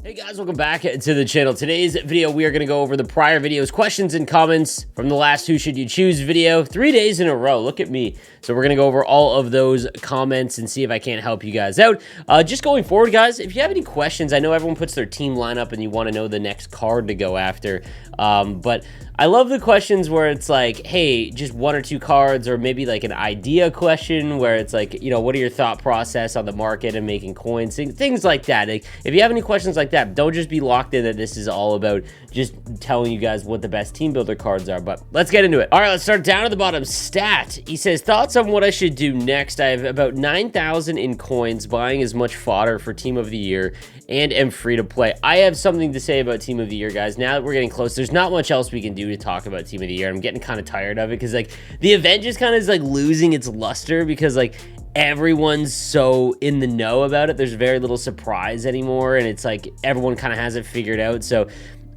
Hey guys, welcome back to the channel. Today's video, we are going to go over the prior videos, questions and comments from the last Who Should You Choose video, 3 days in a row. Look at me. So we're going to go over all of those comments and see if I can't help you guys out. Just going forward, guys, if you have any questions, I know everyone puts their team lineup and you want to know the next card to go after. But I love the questions where it's like, hey, just 1 or 2 cards, or maybe like an idea question where it's like, you know, what are your thought process on the market and making coins, things like that. Like, if you have any questions like that, don't just be locked in that this is all about just telling you guys what the best team builder cards are. But let's get into it. All right, let's start down at the bottom. Stat. He says, thoughts on what I should do next. I have about 9,000 in coins, buying as much fodder for team of the year, and am free to play. I have something to say about team of the year, guys. Now that we're getting close, there's not much else we can do to talk about team of the year. I'm getting kind of tired of it because like the event just kind of is like losing its luster because like everyone's so in the know about it. There's very little surprise anymore, and it's like everyone kind of has it figured out. So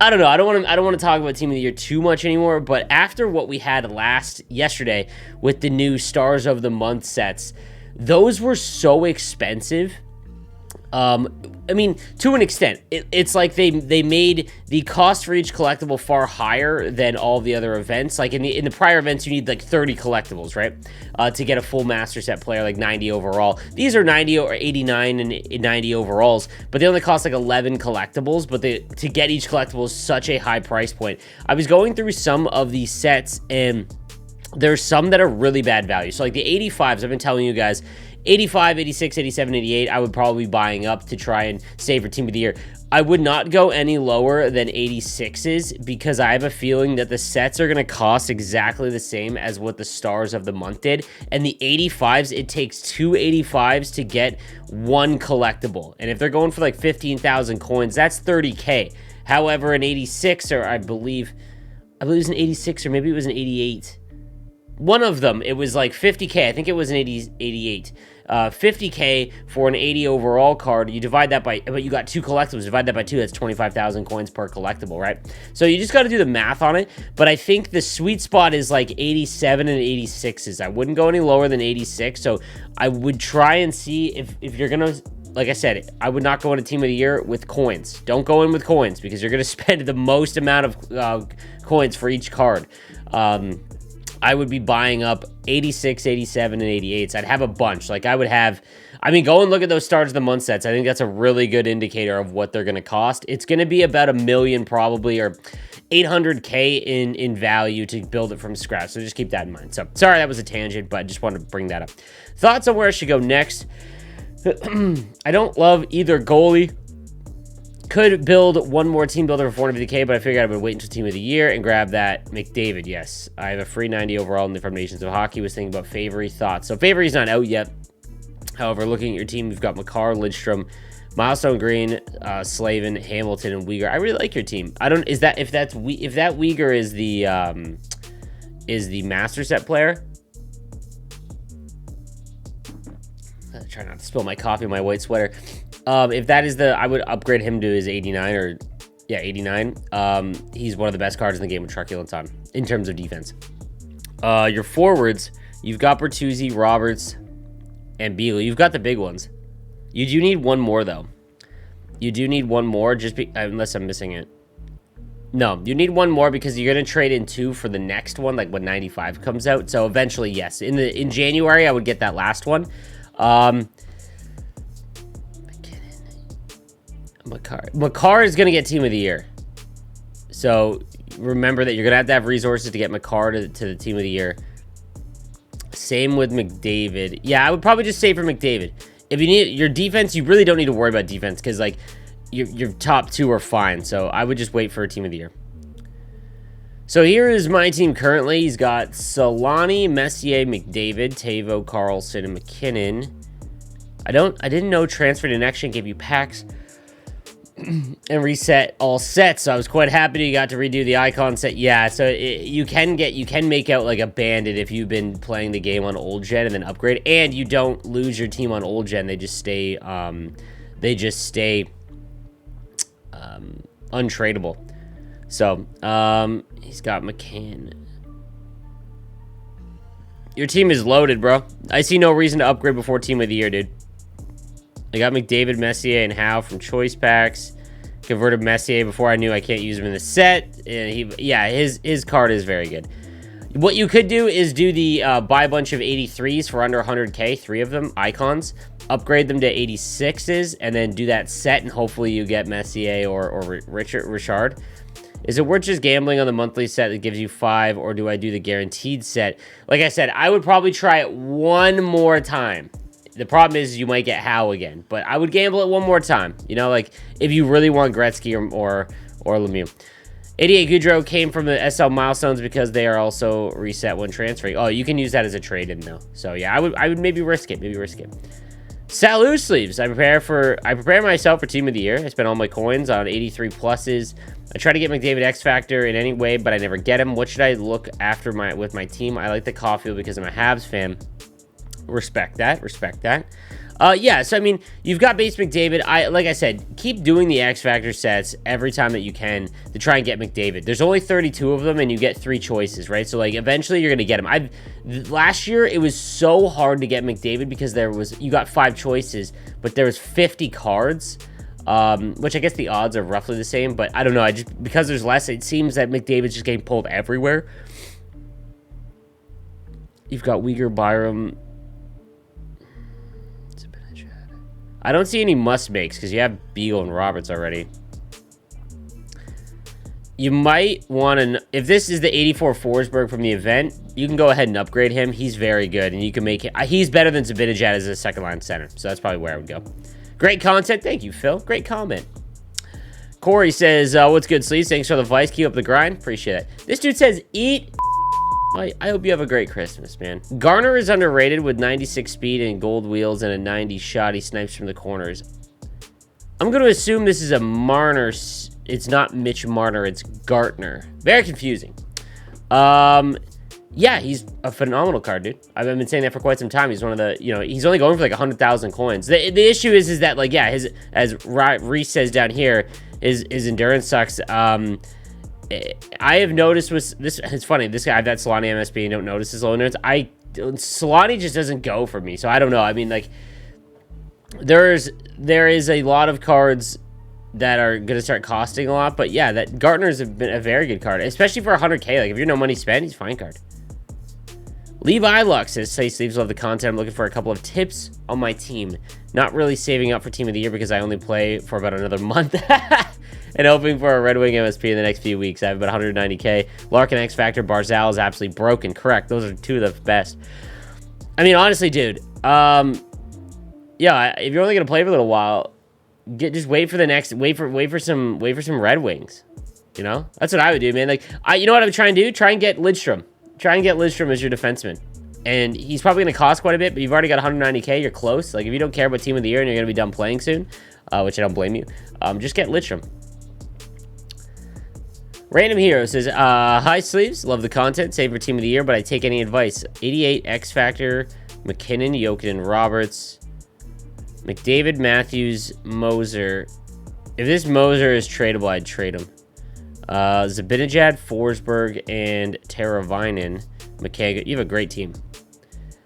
I don't know. I don't want to talk about team of the year too much anymore, but after what we had yesterday with the new stars of the month sets, those were so expensive. I mean, to an extent, it's like they made the cost for each collectible far higher than all the other events. Like in the prior events, you need like 30 collectibles, right? To get a full master set player, like 90 overall. These are 90 or 89 and 90 overalls, but they only cost like 11 collectibles. But to get each collectible is such a high price point. I was going through some of these sets, and there's some that are really bad value. So like the 85s, I've been telling you guys, 85, 86, 87, 88, I would probably be buying up to try and save for team of the year. I would not go any lower than 86s because I have a feeling that the sets are going to cost exactly the same as what the stars of the month did. And the 85s, it takes 2 85s to get 1 collectible. And if they're going for like 15,000 coins, that's 30K. However, an 86, or I believe it was an 86, or maybe it was an 88. One of them, it was like 50K. I think it was an 88. 50K for an 80 overall card. You divide that by, but you got 2 collectibles. Divide that by 2, that's 25,000 coins per collectible, right? So you just got to do the math on it. But I think the sweet spot is like 87 and 86s. I wouldn't go any lower than 86. So I would try and see if you're going to, like I said, I would not go into team of the year with coins. Don't go in with coins because you're going to spend the most amount of coins for each card. I would be buying up 86, 87, and 88s. I'd have a bunch. Like I would have, I mean, go and look at those stars of the month sets. I think that's a really good indicator of what they're going to cost. It's going to be about $1 million probably, or 800K in value to build it from scratch. So just keep that in mind. So sorry, that was a tangent, but I just wanted to bring that up. Thoughts on where I should go next? I don't love either goalie. Could build one more team builder for 450K, but I figured I would wait until team of the year and grab that McDavid. Yes, I have a free 90 overall in the Nations of Hockey. Was thinking about Favre. Thoughts. So Favre's not out yet. However, looking at your team, you've got Makar, Lidstrom, Milestone Green, Slavin, Hamilton, and Uyghur. I really like your team. I don't, if that Uyghur is the master set player. Try not to spill my coffee in my white sweater. If that is I would upgrade him to his 89, or yeah, 89. He's one of the best cards in the game with Truculence on in terms of defense. Your forwards, you've got Bertuzzi, Roberts, and Beagle. You've got the big ones. You do need one more though. You do need one more, unless I'm missing it. No, you need one more because you're gonna trade in 2 for the next one, like when 95 comes out. So eventually, yes, in January I would get that last one. Makar is going to get team of the year. So remember that you're going to have resources to get Makar to the team of the year. Same with McDavid. Yeah, I would probably just say for McDavid. If you need your defense, you really don't need to worry about defense because like your top 2 are fine. So I would just wait for a team of the year. So here is my team currently. He's got Solani, Messier, McDavid, Tavo, Carlson, and McKinnon. I didn't know transfer to next gen gave you packs and reset all sets, so I was quite happy you got to redo the icon set. Yeah, so you can make out like a bandit if you've been playing the game on old gen and then upgrade, and you don't lose your team on old gen. They just stay untradeable. So he's got McCann. Your team is loaded, bro. I see no reason to upgrade before team of the year, dude. I got McDavid, Messier, and Howe from choice packs. Converted Messier before I knew I can't use him in the set. And his card is very good. What you could do is do the buy a bunch of 83s for under 100k, 3 of them, icons, upgrade them to 86s, and then do that set, and hopefully you get Messier or Richard. Is it worth just gambling on the monthly set that gives you 5, or do I do the guaranteed set? Like I said, I would probably try it one more time. The problem is you might get Howe again, but I would gamble it one more time. You know, like if you really want Gretzky or Lemieux. 88 Goudreau came from the SL milestones because they are also reset when transferring. Oh, you can use that as a trade-in though. So yeah, I would maybe risk it. Sal Loose Sleeves. I prepare myself for Team of the Year. I spend all my coins on 83 pluses. I try to get McDavid X Factor in any way, but I never get him. What should I look after with my team? I like the Caulfield because I'm a Habs fan. Respect that. Yeah, so I mean, you've got base McDavid. Like I said, keep doing the X Factor sets every time that you can to try and get McDavid. There's only 32 of them, and you get 3 choices, right? So like, eventually you're gonna get him. Last year it was so hard to get McDavid because you got 5 choices, but there was 50 cards, which I guess the odds are roughly the same. But I don't know. Because there's less, it seems that McDavid's just getting pulled everywhere. You've got Uyghur, Byram. I don't see any must-makes because you have Beagle and Roberts already. You might want to... If this is the 84 Forsberg from the event, you can go ahead and upgrade him. He's very good, and you can make it... He's better than Zibanejad as a second-line center, so that's probably where I would go. Great content. Thank you, Phil. Great comment. Corey says, what's good, Sleeves? Thanks for the advice. Keep up the grind. Appreciate it. This dude says, eat... I hope you have a great Christmas, man. Garner is underrated with 96 speed and gold wheels and a 90 shot. He snipes from the corners. I'm going to assume this is a Marner. It's not Mitch Marner. It's Gartner. Very confusing. Yeah, he's a phenomenal card, dude. I've been saying that for quite some time. He's one of the, he's only going for like 100,000 coins. The issue is that, like, yeah, as Reese says down here, his endurance sucks. I have noticed with this, it's funny, this guy, I've had Solani MSB and don't notice his low endurance. Solani just doesn't go for me, so I don't know. I mean, like, there is a lot of cards that are going to start costing a lot, but yeah, that Gartner's been a very good card, especially for 100k. Like, if you're no money spent, he's a fine card. Levi Lux says, "Say Sleeves, love the content. I'm looking for a couple of tips on my team. Not really saving up for Team of the Year because I only play for about another month." And hoping for a Red Wing MSP in the next few weeks. I have about 190k. Larkin X Factor, Barzal is absolutely broken. Correct. Those are 2 of the best. I mean, honestly, dude. Yeah, if you're only gonna play for a little while, just wait for the next. Wait for some Red Wings. You know, that's what I would do, man. Like, you know what I'm trying to do? Try and get Lidstrom. Try and get Lidstrom as your defenseman. And he's probably gonna cost quite a bit, but you've already got 190k. You're close. Like, if you don't care about Team of the Year and you're gonna be done playing soon, which I don't blame you, just get Lidstrom. Random Hero says, hi, Sleeves. Love the content. Save for Team of the Year, but I take any advice. 88, X Factor, McKinnon, Jokinen, Roberts, McDavid, Matthews, Moser. If this Moser is tradable, I'd trade him. Zibanejad, Forsberg, and Teravainen. McKagan. You have a great team.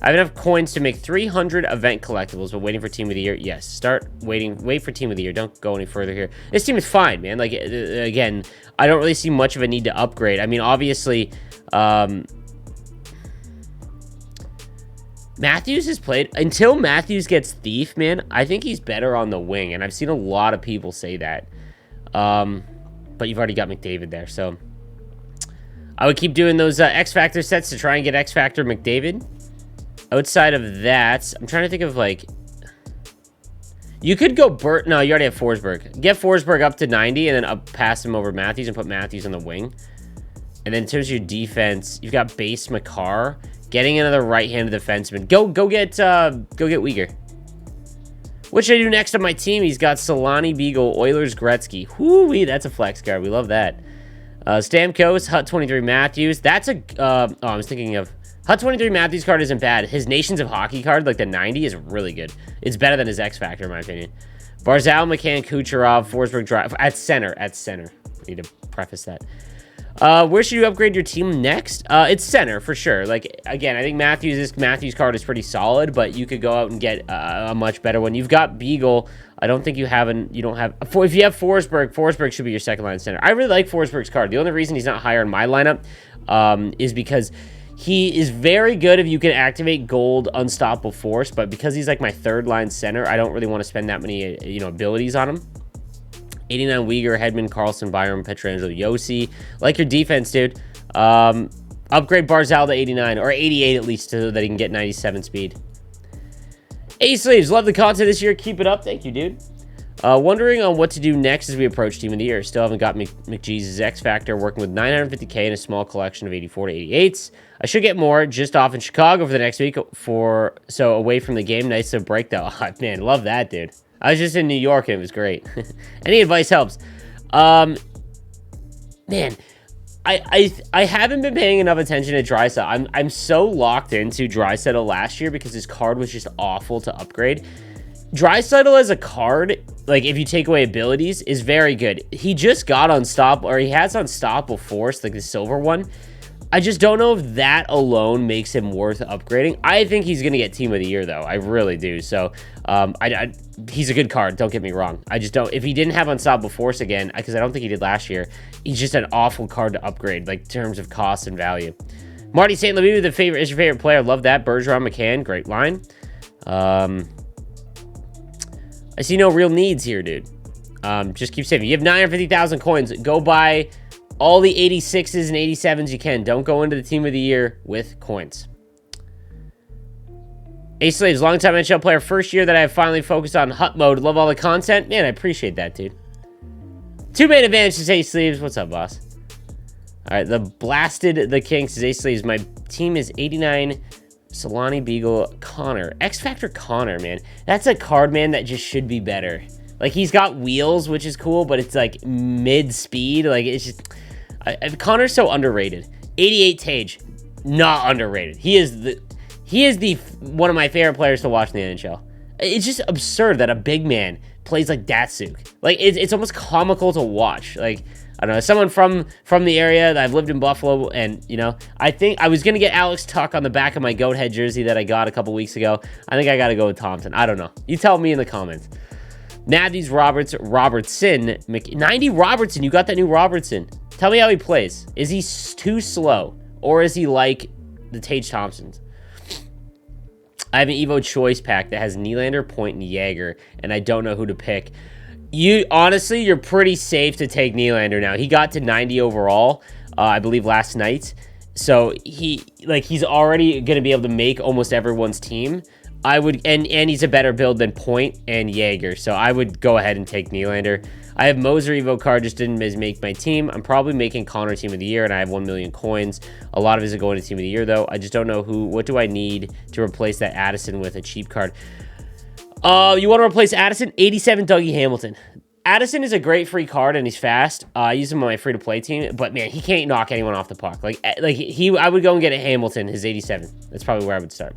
I have enough coins to make 300 event collectibles, but waiting for Team of the Year. Yes, wait for Team of the Year. Don't go any further here. This team is fine, man. Like, again, I don't really see much of a need to upgrade. I mean, obviously, Matthews has played, until Matthews gets Thief, man, I think he's better on the wing, and I've seen a lot of people say that. But you've already got McDavid there, so I would keep doing those X Factor sets to try and get X Factor McDavid. Outside of that, I'm trying to think of, like... You could go Burt... No, you already have Forsberg. Get Forsberg up to 90 and then pass him over Matthews and put Matthews on the wing. And then in terms of your defense, you've got base Makar. Getting another right-handed defenseman. Go get Uyghur. What should I do next on my team? He's got Solani, Beagle, Oilers, Gretzky. Whoo-wee, that's a flex card. We love that. Stamkos, Hut 23 Matthews. That's a... oh, I was thinking of... Hut 23 Matthews card isn't bad. His Nations of Hockey card, like the 90, is really good. It's better than his X Factor, in my opinion. Barzal, McCann, Kucherov, Forsberg, Drive. At center. I need to preface that. Where should you upgrade your team next? It's center, for sure. Like, again, I think Matthews' card is pretty solid, but you could go out and get a much better one. You've got Beagle. I don't think you don't have, if you have Forsberg should be your second line center. I really like Forsberg's card. The only reason he's not higher in my lineup is because he is very good if you can activate gold unstoppable force, but because he's like my third line center, I don't really want to spend that many, abilities on him. 89 Uyghur, Hedman, Carlson, Byram, Pietrangelo, Yossi. Like your defense, dude. Upgrade Barzal to 89, or 88 at least, so that he can get 97 speed. A-Sleeves, love the content this year. Keep it up. Thank you, dude. Wondering on what to do next as we approach Team of the Year. Still haven't got McJesus X Factor, working with 950k in a small collection of 84 to 88s. I should get more just off in Chicago for the next week, so away from the game. Nice to break though. Oh, man, love that, dude. I was just in New York and it was great. Any advice helps. Man, I haven't been paying enough attention to Draisaitl. I'm so locked into Draisaitl last year because his card was just awful to upgrade. Draisaitl as a card, like if you take away abilities, is very good. He just got unstoppable, or he has unstoppable force, like the silver one. I just don't know if that alone makes him worth upgrading. I think he's going to get Team of the Year, though. I really do. So, he's a good card. Don't get me wrong. I just don't. If he didn't have Unstoppable Force again, because I don't think he did last year, he's just an awful card to upgrade, like in terms of cost and value. Marty St. Louis, is your favorite player. Love that. Bergeron, McCann, great line. I see no real needs here, dude. Just keep saving. You have 950,000 coins. Go buy all the 86s and 87s you can. Don't go into the Team of the Year with coins. A-Slaves, longtime NHL player. First year that I have finally focused on Hut mode. Love all the content. Man, I appreciate that, dude. 2-man advantage to A-Sleeves. What's up, boss? All right, the Blasted the Kinks is A-Sleeves. My team is 89, Solani, Beagle, Connor. X-Factor Connor, man. That's a card, man, that just should be better. Like, he's got wheels, which is cool, but it's, like, mid-speed. Like, it's just... Connor's so underrated. 88 Tage, not underrated. He is the one of my favorite players to watch in the NHL. It's just absurd that a big man plays like Datsuk. Like, it's almost comical to watch. Like, I don't know, as someone from the area that I've lived in Buffalo, and, I think I was going to get Alex Tuck on the back of my goat head jersey that I got a couple weeks ago. I think I got to go with Thompson. I don't know. You tell me in the comments. Matthews, Robertson, 90 Robertson. You got that new Robertson. Tell me how he plays. Is he too slow? Or is he like the Tage Thompsons? I have an Evo Choice pack that has Nylander, Point, and Jaeger, and I don't know who to pick. Honestly, you're pretty safe to take Nylander now. He got to 90 overall, I believe, last night. So he's already going to be able to make almost everyone's team. I would, and he's a better build than Point and Jaeger, so I would go ahead and take Nylander. I have Moser Evo card, just didn't make my team. I'm probably making Connor Team of the Year, and I have 1 million coins. A lot of it is going to Team of the Year, though. I just don't know what do I need to replace that Addison with a cheap card. You want to replace Addison? 87 Dougie Hamilton. Addison is a great free card, and he's fast. I use him on my free-to-play team, but, man, he can't knock anyone off the puck. I would go and get a Hamilton, his 87. That's probably where I would start.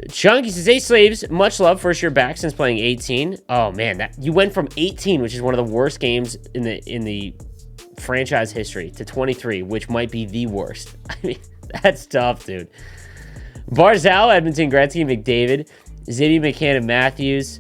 Chunky says, "Hey slaves, much love. First year back since playing 18. Oh man, you went from 18, which is one of the worst games in the franchise history, to 23, which might be the worst. I mean, that's tough, dude. Barzal, Edmonton, Gretzky, McDavid, Zibby, McCann, and Matthews.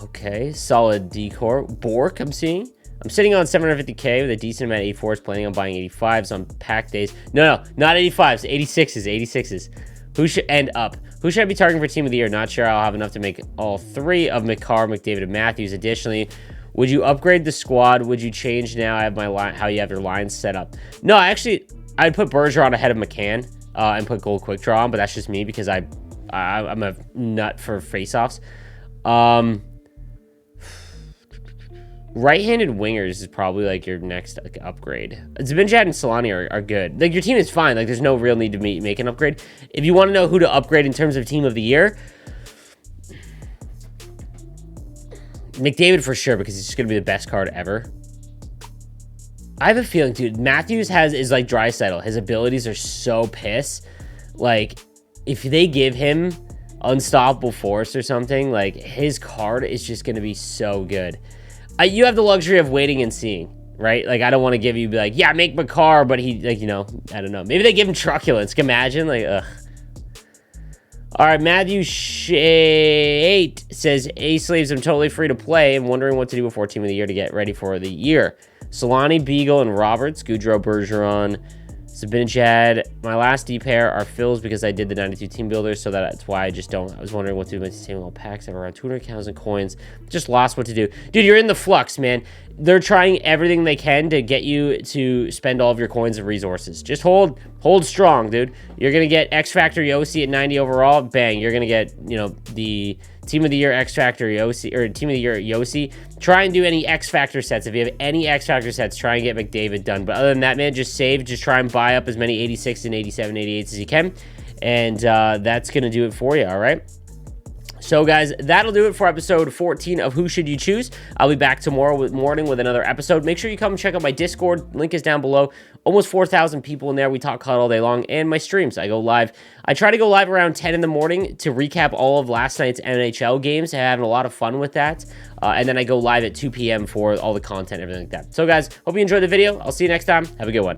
Okay, solid decor. Bork, I'm seeing. I'm sitting on 750k with a decent amount of 84s, planning on buying 85s on pack days. No, not 85s, 86s. Who should end up? Who should I be targeting for Team of the Year? Not sure I'll have enough to make all three of McCarr, McDavid, and Matthews. Additionally, would you upgrade the squad? Would you change now? I have my line, how you have your lines set up. No, actually, I'd put Bergeron ahead of McCann and put Gold Quick Draw on, but that's just me because I'm a nut for faceoffs. Right-handed wingers is probably like your next upgrade. Zibanejad and Solani are good. Like, your team is fine. Like, there's no real need to make an upgrade. If you want to know who to upgrade in terms of Team of the Year, McDavid for sure, because he's just going to be the best card ever. I have a feeling, dude, Matthews is like Draisaitl. His abilities are so piss. Like, if they give him Unstoppable Force or something, like, his card is just going to be so good. You have the luxury of waiting and seeing, right? Like, I don't want to give you, be like, yeah, make McCarr, but he, like, I don't know. Maybe they give him Truculence. Can you imagine? Like, ugh. All right, Matthew Shade says, A-Slaves, I'm totally free to play. I'm wondering what to do before Team of the Year to get ready for the year. Solani, Beagle, and Roberts, Goudreau, Bergeron, Zibanejad. My last D pair are fills because I did the 92 team builders, so that's why I just don't. I was wondering what to do with these all packs. I have around 200,000 coins. Just lost what to do. Dude, you're in the flux, man. They're trying everything they can to get you to spend all of your coins and resources. Just hold strong, dude. You're going to get X Factor Yossi at 90 overall. Bang. You're going to get, you know, the Team of the Year X Factor Yossi, or Team of the Year Yossi. Try and do any X Factor sets. If you have any X Factor sets, try and get McDavid done. But other than that, man, just save. Just try and buy up as many 86 and 87, 88s as you can. And that's going to do it for you, all right? So, guys, that'll do it for episode 14 of Who Should You Choose. I'll be back tomorrow morning with another episode. Make sure you come check out my Discord. Link is down below. Almost 4,000 people in there. We talk COD all day long. And my streams. I go live. I try to go live around 10 in the morning to recap all of last night's NHL games. I'm having a lot of fun with that. And then I go live at 2 p.m. for all the content and everything like that. So, guys, hope you enjoyed the video. I'll see you next time. Have a good one.